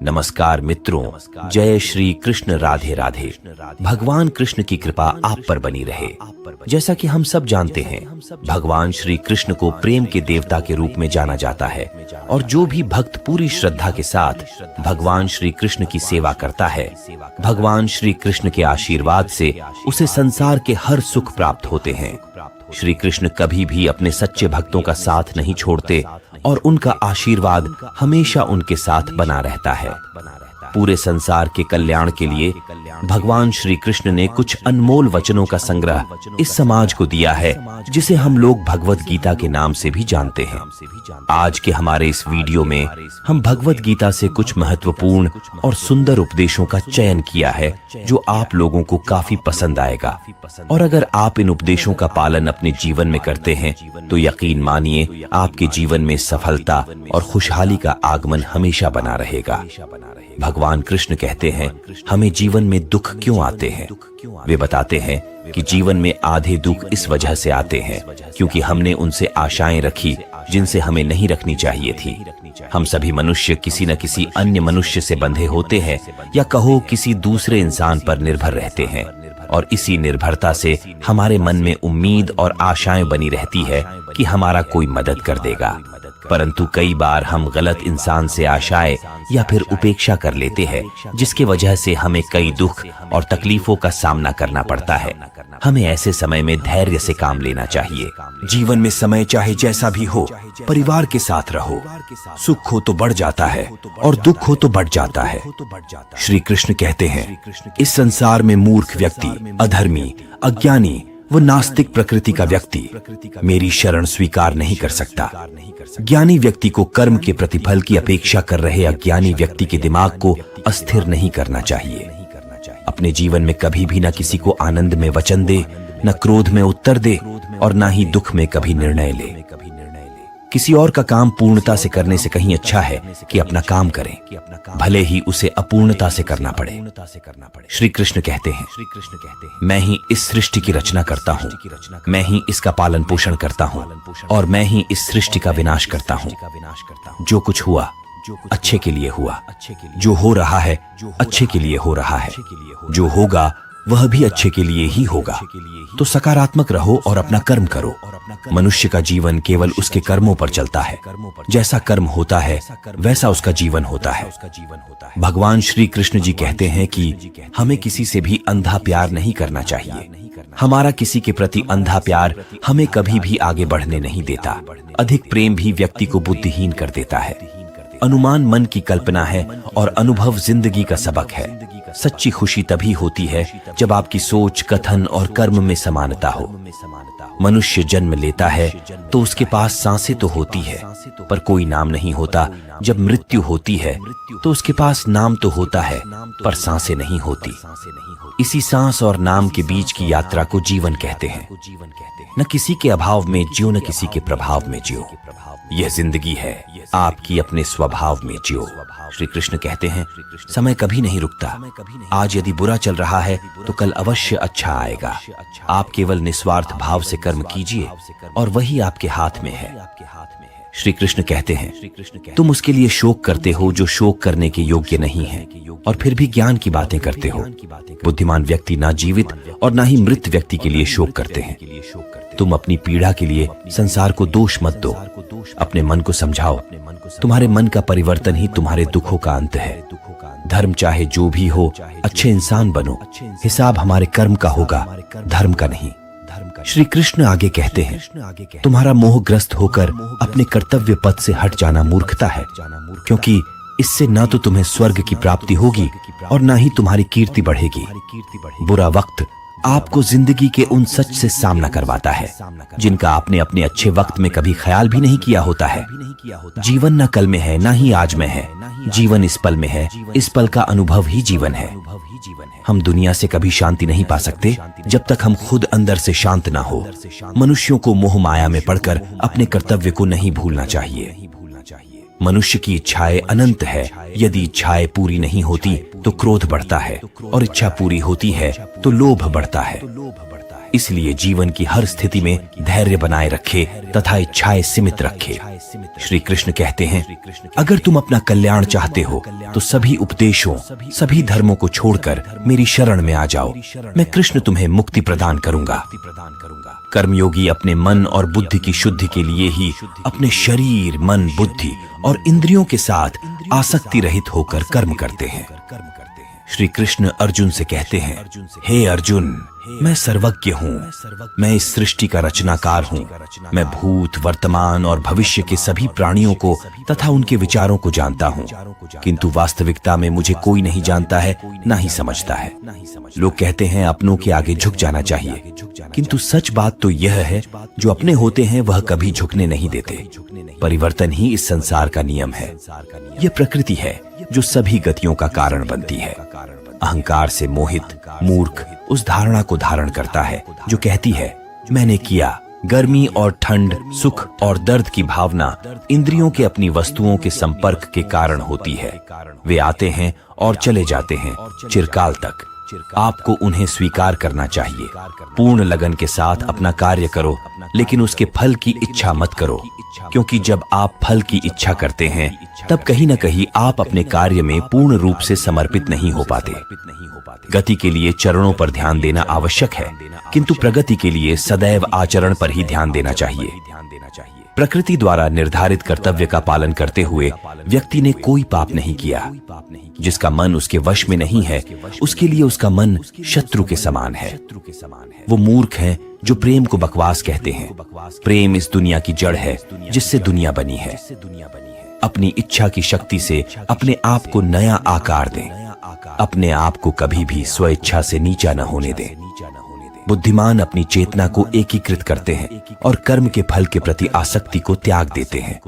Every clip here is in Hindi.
नमस्कार मित्रों, जय श्री कृष्ण। राधे राधे। भगवान कृष्ण की कृपा आप पर बनी रहे। जैसा कि हम सब जानते हैं, भगवान श्री कृष्ण को प्रेम के देवता के रूप में जाना जाता है और जो भी भक्त पूरी श्रद्धा के साथ भगवान श्री कृष्ण की सेवा करता है, भगवान श्री कृष्ण के आशीर्वाद से उसे संसार के हर सुख प्राप्त होते हैं। श्री कृष्ण कभी भी अपने सच्चे भक्तों का साथ नहीं छोड़ते और उनका आशीर्वाद हमेशा उनके साथ बना रहता है। पूरे संसार के कल्याण के लिए भगवान श्री कृष्ण ने कुछ अनमोल वचनों का संग्रह इस समाज को दिया है, जिसे हम लोग भगवत गीता के नाम से भी जानते हैं। आज के हमारे इस वीडियो में हम भगवत गीता से कुछ महत्वपूर्ण और सुंदर उपदेशों का चयन किया है, जो आप लोगों को काफी पसंद आएगा। और अगर आप इन उपदेशों का पालन अपने जीवन में करते हैं, तो यकीन मानिए आपके जीवन में सफलता और खुशहाली का आगमन हमेशा बना रहेगा। भगवान कृष्ण कहते हैं, हमें जीवन में दुख क्यों आते हैं? वे बताते हैं कि जीवन में आधे दुख इस वजह से आते हैं क्योंकि हमने उनसे आशाएं रखी जिनसे हमें नहीं रखनी चाहिए थी। हम सभी मनुष्य किसी न किसी अन्य मनुष्य से बंधे होते हैं, या कहो किसी दूसरे इंसान पर निर्भर रहते हैं, और इसी निर्भरता से हमारे मन में उम्मीद और आशाएं बनी रहती है कि हमारा कोई मदद कर देगा। परंतु कई बार हम गलत इंसान से आशाएं या फिर उपेक्षा कर लेते हैं, जिसके वजह से हमें कई दुख और तकलीफों का सामना करना पड़ता है। हमें ऐसे समय में धैर्य से काम लेना चाहिए। जीवन में समय चाहे जैसा भी हो, परिवार के साथ रहो। सुख हो तो बढ़ जाता है और दुख हो तो बढ़ जाता है। श्री कृष्ण कहते हैं, इस संसार में मूर्ख व्यक्ति, अधर्मी, अज्ञानी व नास्तिक प्रकृति का व्यक्ति मेरी शरण स्वीकार नहीं कर सकता। ज्ञानी व्यक्ति को कर्म के प्रतिफल की अपेक्षा कर रहे अज्ञानी व्यक्ति के दिमाग को अस्थिर नहीं करना चाहिए। अपने जीवन में कभी भी न किसी को आनंद में वचन दे, न क्रोध में उत्तर दे, और न ही दुख में कभी निर्णय ले। किसी और का काम पूर्णता से करने से कहीं अच्छा है कि अपना काम करें, भले ही उसे अपूर्णता से करना पड़े। श्री कृष्ण कहते हैं, मैं ही इस सृष्टि की रचना करता हूँ, मैं ही इसका पालन पोषण करता हूँ, और मैं ही इस सृष्टि का विनाश करता हूँ। जो कुछ हुआ अच्छे के लिए हुआ, जो हो रहा है अच्छे के लिए हो रहा है, जो होगा वह भी अच्छे के लिए ही होगा। तो सकारात्मक रहो और अपना कर्म करो। मनुष्य का जीवन केवल उसके कर्मों पर चलता है। जैसा कर्म होता है वैसा उसका जीवन होता है। भगवान श्री कृष्ण जी कहते हैं कि हमें किसी से भी अंधा प्यार नहीं करना चाहिए। हमारा किसी के प्रति अंधा प्यार हमें कभी भी आगे बढ़ने नहीं देता। अधिक प्रेम भी व्यक्ति को बुद्धिहीन कर देता है। अनुमान मन की कल्पना है और अनुभव जिंदगी का सबक है। सच्ची खुशी तभी होती है जब आपकी सोच, कथन और कर्म में समानता हो। मनुष्य जन्म लेता है तो उसके पास सांसें तो होती है, पर कोई नाम नहीं होता। जब मृत्यु होती है तो उसके पास नाम तो होता है, पर सांसें नहीं होती। इसी सांस और नाम के बीच की यात्रा को जीवन कहते हैं। न किसी के अभाव में जियो, न किसी के प्रभाव में जियो। यह जिंदगी है, आपकी अपने स्वभाव में जियो। श्री कृष्ण कहते हैं, समय कभी नहीं रुकता। आज यदि बुरा चल रहा है तो कल अवश्य अच्छा आएगा। आप केवल निस्वार्थ भाव से कर्म कीजिए और वही आपके हाथ में है। श्री कृष्ण कहते हैं, तुम उसके लिए शोक करते हो जो शोक करने के योग्य नहीं है, और फिर भी ज्ञान की बातें करते हो। बुद्धिमान व्यक्ति ना जीवित और ना ही मृत व्यक्ति के लिए शोक करते हैं। तुम अपनी पीड़ा के लिए संसार को दोष मत दो, अपने मन को समझाओ। तुम्हारे मन का परिवर्तन ही तुम्हारे दुखों का अंत है। धर्म चाहे जो भी हो, अच्छे इंसान बनो। हिसाब हमारे कर्म का होगा, धर्म का नहीं। श्री कृष्ण आगे कहते हैं, तुम्हारा मोहग्रस्त होकर अपने कर्तव्य पथ से हट जाना मूर्खता है, क्योंकि इससे ना तो तुम्हें स्वर्ग की प्राप्ति होगी और ना ही तुम्हारी कीर्ति बढ़ेगी। बुरा वक्त आपको जिंदगी के उन सच से सामना करवाता है जिनका आपने अपने अच्छे वक्त में कभी ख्याल भी नहीं किया होता है। जीवन न कल में है, ना ही आज में है। जीवन इस पल में है, इस पल का अनुभव ही जीवन है। हम दुनिया से कभी शांति नहीं पा सकते जब तक हम खुद अंदर से शांत ना हो। मनुष्यों को मोह माया में पड़कर अपने कर्तव्य को नहीं भूलना चाहिए। मनुष्य की इच्छाएं अनंत है। यदि इच्छाएं पूरी नहीं होती तो क्रोध बढ़ता है, और इच्छा पूरी होती है तो लोभ बढ़ता है। इसलिए जीवन की हर स्थिति में धैर्य बनाए रखे तथा इच्छाएं सीमित रखे। श्री कृष्ण कहते हैं, अगर तुम अपना कल्याण चाहते हो तो सभी उपदेशों, सभी धर्मों को छोड़कर मेरी शरण में आ जाओ। मैं कृष्ण तुम्हें मुक्ति प्रदान करूंगा। कर्मयोगी अपने मन और बुद्धि की शुद्धि के लिए ही अपने शरीर, मन, बुद्धि और इंद्रियों के साथ आसक्ति रहित होकर कर्म करते हैं। श्री कृष्ण अर्जुन से कहते हैं, हे अर्जुन, मैं सर्वज्ञ हूँ। मैं इस सृष्टि का रचनाकार हूँ। मैं भूत, वर्तमान और भविष्य के सभी प्राणियों को तथा उनके विचारों को जानता हूँ, किंतु वास्तविकता में मुझे कोई नहीं जानता है, ना ही समझता है। लोग कहते हैं अपनों के आगे झुक जाना चाहिए, किंतु सच बात तो यह है, जो अपने होते हैं वह कभी झुकने नहीं देते। परिवर्तन ही इस संसार का नियम है। यह प्रकृति है जो सभी गतियों का कारण बनती है। अहंकार से मोहित मूर्ख उस धारणा को धारण करता है जो कहती है, मैंने किया। गर्मी और ठंड, सुख और दर्द की भावना इंद्रियों के अपनी वस्तुओं के संपर्क के कारण होती है। वे आते हैं और चले जाते हैं चिरकाल तक। आपको उन्हें स्वीकार करना चाहिए। पूर्ण लगन के साथ अपना कार्य करो, लेकिन उसके फल की इच्छा मत करो, क्योंकि जब आप फल की इच्छा करते हैं तब कहीं न कहीं आप अपने कार्य में पूर्ण रूप से समर्पित नहीं हो पाते। गति के लिए चरणों पर ध्यान देना आवश्यक है, किंतु प्रगति के लिए सदैव आचरण पर ही ध्यान देना चाहिए। प्रकृति द्वारा निर्धारित कर्तव्य का पालन करते हुए व्यक्ति ने कोई पाप नहीं किया। जिसका मन उसके वश में नहीं है, उसके लिए उसका मन शत्रु के समान है। वो मूर्ख हैं जो प्रेम को बकवास कहते हैं। प्रेम इस दुनिया की जड़ है जिससे दुनिया बनी है। अपनी इच्छा की शक्ति से अपने आप को नया आकार दें। अपने आप को कभी भी स्वेच्छा से नीचा न होने दें। बुद्धिमान अपनी चेतना को एकीकृत करते हैं और कर्म के फल के प्रति आसक्ति को त्याग देते हैं।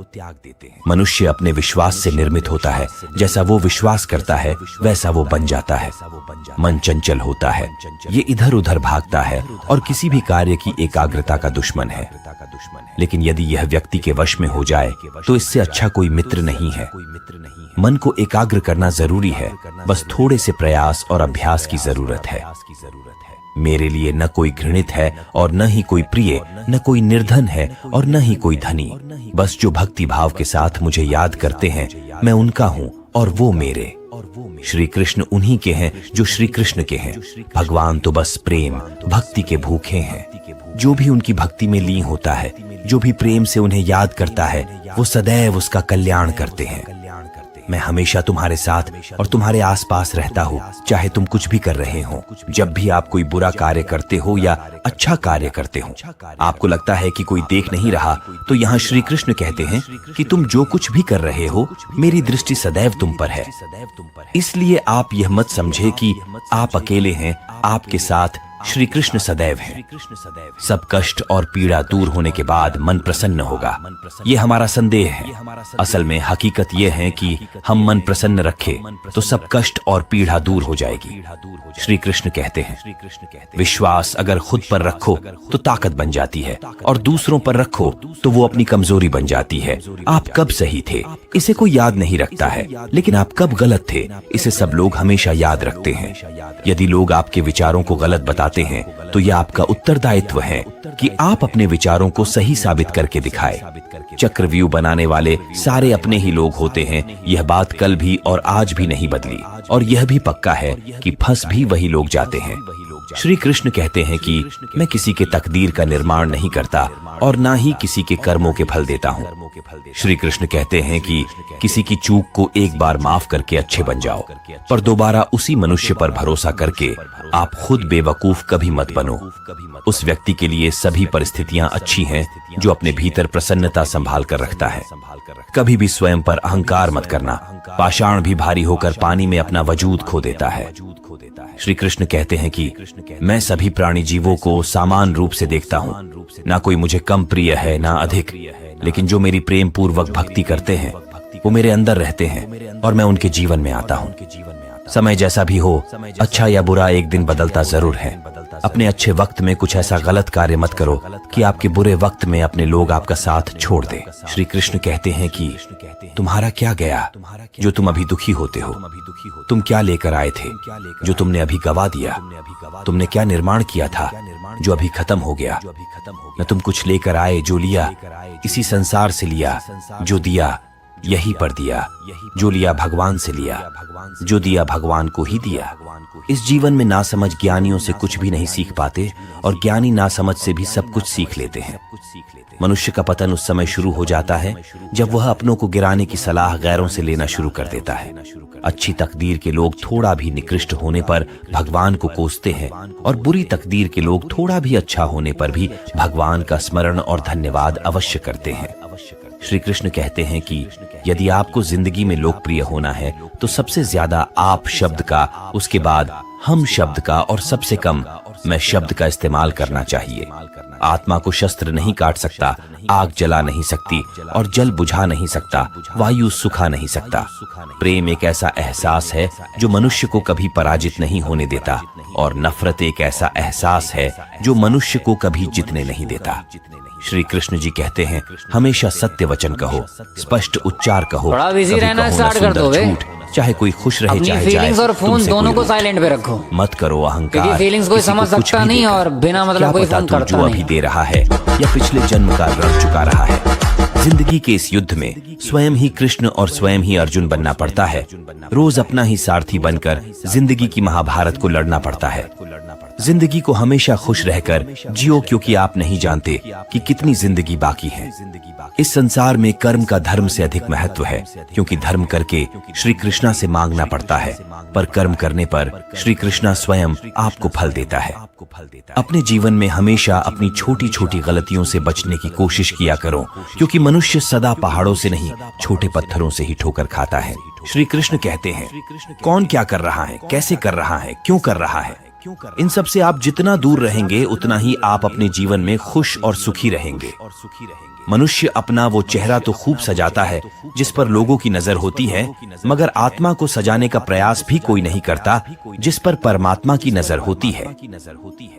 मनुष्य अपने विश्वास से निर्मित होता है। जैसा वो विश्वास करता है वैसा वो बन जाता है। मन चंचल होता है, ये इधर उधर भागता है और किसी भी कार्य की एकाग्रता का दुश्मन है। लेकिन यदि यह व्यक्ति के वश में हो जाए तो इससे अच्छा कोई मित्र नहीं है। मन को एकाग्र करना जरूरी है, बस थोड़े से प्रयास और अभ्यास की जरूरत है। मेरे लिए न कोई घृणित है और न ही कोई प्रिय, न कोई निर्धन है और न ही कोई धनी। बस जो भक्ति भाव के साथ मुझे याद करते हैं, मैं उनका हूँ और वो मेरे। श्री कृष्ण उन्हीं के हैं जो श्री कृष्ण के हैं। भगवान तो बस प्रेम भक्ति के भूखे हैं। जो भी उनकी भक्ति में लीन होता है, जो भी प्रेम से उन्हें याद करता है, वो सदैव उसका कल्याण करते हैं। मैं हमेशा तुम्हारे साथ और तुम्हारे आसपास रहता हूँ, चाहे तुम कुछ भी कर रहे हो। जब भी आप कोई बुरा कार्य करते हो या अच्छा कार्य करते हो, आपको लगता है कि कोई देख नहीं रहा, तो यहाँ श्री कृष्ण कहते हैं कि तुम जो कुछ भी कर रहे हो, मेरी दृष्टि सदैव तुम पर है। इसलिए आप यह मत समझे कि आप अकेले हैं। आपके साथ श्री कृष्ण सदैव हैं। सब कष्ट और पीड़ा दूर होने के बाद मन प्रसन्न होगा, ये हमारा संदेह है। असल में हकीकत यह है कि हम मन प्रसन्न रखें तो सब कष्ट और पीड़ा दूर हो जाएगी। श्री कृष्ण कहते हैं, विश्वास अगर खुद पर रखो तो ताकत बन जाती है, और दूसरों पर रखो तो वो अपनी कमजोरी बन जाती है। आप कब सही थे इसे कोई याद नहीं रखता है, लेकिन आप कब गलत थे इसे सब लोग हमेशा याद रखते हैं। यदि लोग आपके विचारों को गलत बताते हैं तो यह आपका उत्तरदायित्व है कि आप अपने विचारों को सही साबित करके दिखाए। चक्रव्यूह बनाने वाले सारे अपने ही लोग होते हैं। यह बात कल भी और आज भी नहीं बदली, और यह भी पक्का है कि फंस भी वही लोग जाते हैं। श्री कृष्ण कहते हैं कि मैं किसी के तकदीर का निर्माण नहीं करता और ना ही किसी के कर्मों के फल देता हूँ। श्री कृष्ण कहते हैं कि किसी की चूक को एक बार माफ करके अच्छे बन जाओ, पर दोबारा उसी मनुष्य पर भरोसा करके आप खुद बेवकूफ कभी मत बनो। उस व्यक्ति के लिए सभी परिस्थितियां अच्छी हैं जो अपने भीतर प्रसन्नता संभाल कर रखता है। कभी भी स्वयं पर अहंकार मत करना। पाषाण भी भारी होकर पानी में अपना वजूद खो देता है। श्री कृष्ण कहते हैं कि मैं सभी प्राणी जीवों को समान रूप से देखता हूँ। ना कोई मुझे कम प्रिय है ना अधिक, लेकिन जो मेरी प्रेम पूर्वक भक्ति करते हैं वो मेरे अंदर रहते हैं और मैं उनके जीवन में आता हूँ। समय जैसा भी हो, अच्छा या बुरा एक दिन बदलता जरूर है। अपने अच्छे वक्त में कुछ ऐसा गलत कार्य मत करो कि आपके बुरे वक्त में अपने लोग आपका साथ छोड़ दे। श्री कृष्ण कहते हैं कि तुम्हारा क्या गया जो तुम अभी दुखी होते हो? तुम क्या लेकर आए थे जो तुमने अभी गवा दिया? तुमने क्या निर्माण किया था जो अभी खत्म हो गया? न तुम कुछ लेकर आए जो लिया इसी संसार से लिया, जो दिया यही पर दिया, जो लिया भगवान से लिया, जो दिया भगवान को ही दिया। इस जीवन में नासमझ ज्ञानियों से कुछ भी नहीं सीख पाते और ज्ञानी नासमझ से भी सब कुछ सीख लेते हैं। मनुष्य का पतन उस समय शुरू हो जाता है जब वह अपनों को गिराने की सलाह गैरों से लेना शुरू कर देता है। अच्छी तकदीर के लोग थोड़ा भी निकृष्ट होने पर भगवान को कोसते हैं और बुरी तकदीर के लोग थोड़ा भी अच्छा होने पर भी भगवान का स्मरण और धन्यवाद अवश्य करते हैं। श्री कृष्ण कहते हैं कि यदि आपको जिंदगी में लोकप्रिय होना है तो सबसे ज्यादा आप शब्द का, उसके बाद हम शब्द का और सबसे कम मैं शब्द का इस्तेमाल करना चाहिए। आत्मा को शस्त्र नहीं काट सकता, आग जला नहीं सकती और जल बुझा नहीं सकता, वायु सुखा नहीं सकता। प्रेम एक ऐसा एहसास है जो मनुष्य को कभी पराजित नहीं होने देता और नफरत एक ऐसा एहसास है जो मनुष्य को कभी जीतने नहीं देता। श्री कृष्ण जी कहते हैं हमेशा सत्य वचन कहो, स्पष्ट उच्चार कहो, थोड़ा बिजी रहना स्टार्ट कर दो बे। चाहे कोई खुश रहे चाहे फीलिंग्स और फोन दोनों को साइलेंट पे रखो। मत करो अहंकार, क्योंकि फीलिंग्स कोई समझ सकता नहीं और बिना मतलब कोई फोन करता जो अभी दे रहा है या पिछले जन्म का लड़ चुका रहा है। जिंदगी के इस युद्ध में स्वयं ही कृष्ण और स्वयं ही अर्जुन बनना पड़ता है। रोज अपना ही सारथी बनकर जिंदगी की महाभारत को लड़ना पड़ता है। जिंदगी को हमेशा खुश रहकर जियो क्योंकि आप नहीं जानते कि कितनी जिंदगी बाकी है। इस संसार में कर्म का धर्म से अधिक महत्व है क्योंकि धर्म करके श्री कृष्णा से मांगना पड़ता है, पर कर्म करने पर श्री कृष्णा स्वयं आपको फल देता है। अपने जीवन में हमेशा अपनी छोटी छोटी गलतियों से बचने की कोशिश किया करो क्योंकि मनुष्य सदा पहाड़ों से नहीं छोटे पत्थरों से ही ठोकर खाता है। श्री कृष्ण कहते हैं कौन क्या कर रहा है, कैसे कर रहा है, क्यों कर रहा है, इन सब से आप जितना दूर रहेंगे उतना ही आप अपने जीवन में खुश और सुखी रहेंगे। मनुष्य अपना वो चेहरा तो खूब सजाता है जिस पर लोगों की नजर होती है, मगर आत्मा को सजाने का प्रयास भी कोई नहीं करता जिस पर परमात्मा की नजर होती है।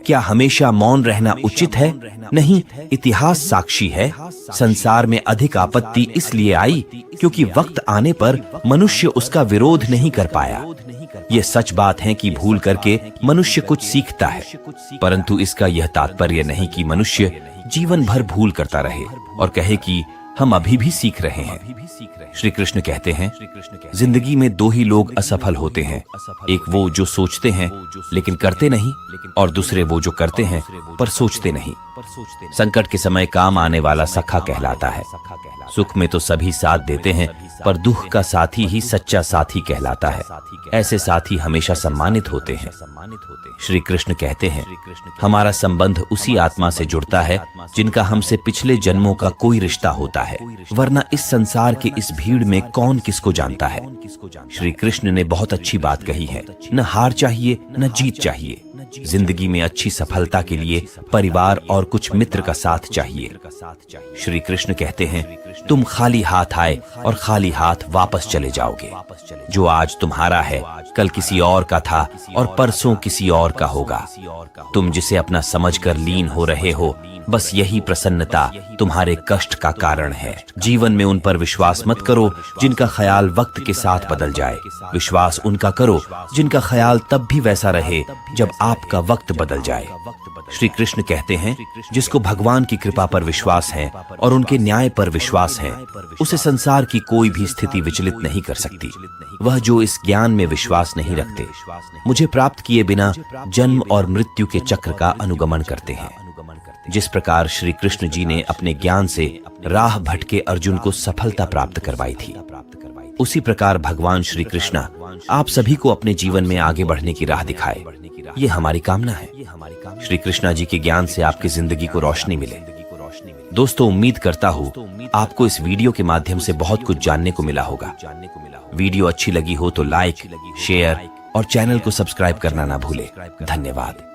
क्या हमेशा मौन रहना उचित है? नहीं, इतिहास साक्षी है। संसार में अधिक आपत्ति इसलिए आई क्योंकि वक्त आने पर मनुष्य उसका विरोध नहीं कर पाया। ये सच बात है कि भूल करके मनुष्य कुछ सीखता है, परंतु इसका यह तात्पर्य नहीं कि मनुष्य जीवन भर भूल करता रहे और कहे कि हम अभी भी सीख रहे हैं। श्री कृष्ण कहते हैं जिंदगी में दो ही लोग असफल होते हैं, एक वो जो सोचते हैं लेकिन करते नहीं, और दूसरे वो जो करते हैं पर सोचते नहीं। संकट के समय काम आने वाला सखा कहलाता है। सुख में तो सभी साथ देते हैं पर दुख का साथी ही सच्चा साथी कहलाता है। ऐसे साथी हमेशा सम्मानित होते हैं। श्री कृष्ण कहते हैं हमारा संबंध उसी आत्मा से जुड़ता है जिनका हमसे पिछले जन्मों का कोई रिश्ता होता है, वरना इस संसार के इस भीड़ में कौन किसको जानता है। श्री कृष्ण ने बहुत अच्छी बात कही है, न हार चाहिए न जीत चाहिए। जिंदगी में अच्छी सफलता के लिए परिवार और कुछ मित्र का साथ चाहिए। श्री कृष्ण कहते हैं तुम खाली हाथ आए और खाली हाथ वापस चले जाओगे। जो आज तुम्हारा है कल किसी और का था और परसों किसी और का होगा। तुम जिसे अपना समझकर लीन हो रहे हो, बस यही प्रसन्नता तुम्हारे कष्ट का कारण है। जीवन में उन पर विश्वास मत करो जिनका ख्याल वक्त के साथ बदल जाए। विश्वास उनका करो जिनका ख्याल तब भी वैसा रहे जब आपका वक्त बदल जाए। श्री कृष्ण कहते हैं जिसको भगवान की कृपा पर विश्वास है और उनके न्याय पर विश्वास है, उसे संसार की कोई भी स्थिति विचलित नहीं कर सकती। वह जो इस ज्ञान में विश्वास नहीं रखते, मुझे प्राप्त किए बिना जन्म और मृत्यु के चक्र का अनुगमन करते हैं। जिस प्रकार श्री कृष्ण जी ने अपने ज्ञान से राह भटके अर्जुन को सफलता प्राप्त करवाई थी, उसी प्रकार भगवान श्री कृष्णा आप सभी को अपने जीवन में आगे बढ़ने की राह दिखाए, ये हमारी कामना है। श्री कृष्णा जी के ज्ञान से आपकी जिंदगी को रोशनी मिले। दोस्तों, उम्मीद करता हूँ आपको इस वीडियो के माध्यम से बहुत कुछ जानने को मिला होगा। वीडियो अच्छी लगी हो तो लाइक, शेयर और चैनल को सब्सक्राइब करना ना भूले। धन्यवाद।